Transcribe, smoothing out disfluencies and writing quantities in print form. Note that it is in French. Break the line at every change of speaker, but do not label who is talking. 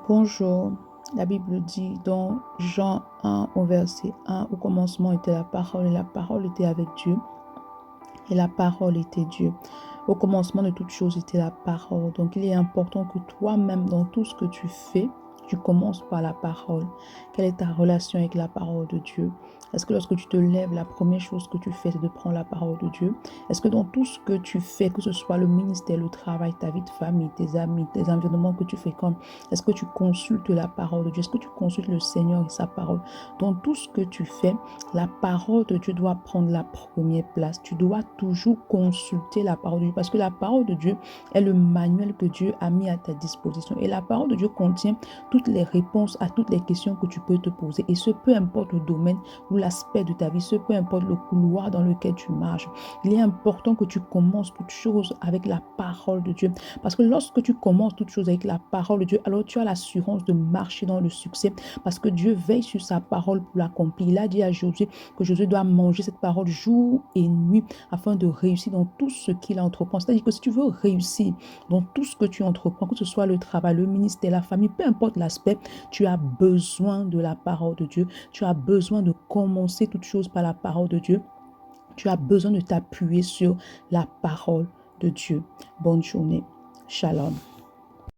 Bonjour, la Bible dit dans Jean 1 au verset 1, au commencement était la parole et la parole était avec Dieu et la parole était Dieu. Au commencement de toute chose était la parole. Donc il est important que toi-même dans tout ce que tu fais, tu commences par la parole. Quelle est ta relation avec la parole de Dieu? Est-ce que lorsque tu te lèves, la première chose que tu fais, c'est de prendre la parole de Dieu? Est-ce que dans tout ce que tu fais, que ce soit le ministère, le travail, ta vie de famille, tes amis, tes environnements que tu fréquentes, est-ce que tu consultes la parole de Dieu? Est-ce que tu consultes le Seigneur et sa parole? Dans tout ce que tu fais, la parole de Dieu doit prendre la première place. Tu dois toujours consulter la parole de Dieu parce que la parole de Dieu est le manuel que Dieu a mis à ta disposition. Et la parole de Dieu contient toutes les réponses à toutes les questions que tu peux te poser. Et ce, peu importe le domaine ou l'aspect de ta vie, ce, peu importe le couloir dans lequel tu marches. Il est important que tu commences toute chose avec la parole de Dieu. Parce que lorsque tu commences toute chose avec la parole de Dieu, alors tu as l'assurance de marcher dans le succès parce que Dieu veille sur sa parole pour l'accomplir. Il a dit à Josué que Josué doit manger cette parole jour et nuit afin de réussir dans tout ce qu'il entreprend. C'est-à-dire que si tu veux réussir dans tout ce que tu entreprends, que ce soit le travail, le ministère, la famille, peu importe l'aspect, tu as besoin de la parole de Dieu. Tu as besoin de commencer toute chose par la parole de Dieu. Tu as besoin de t'appuyer sur la parole de Dieu. Bonne journée. Shalom.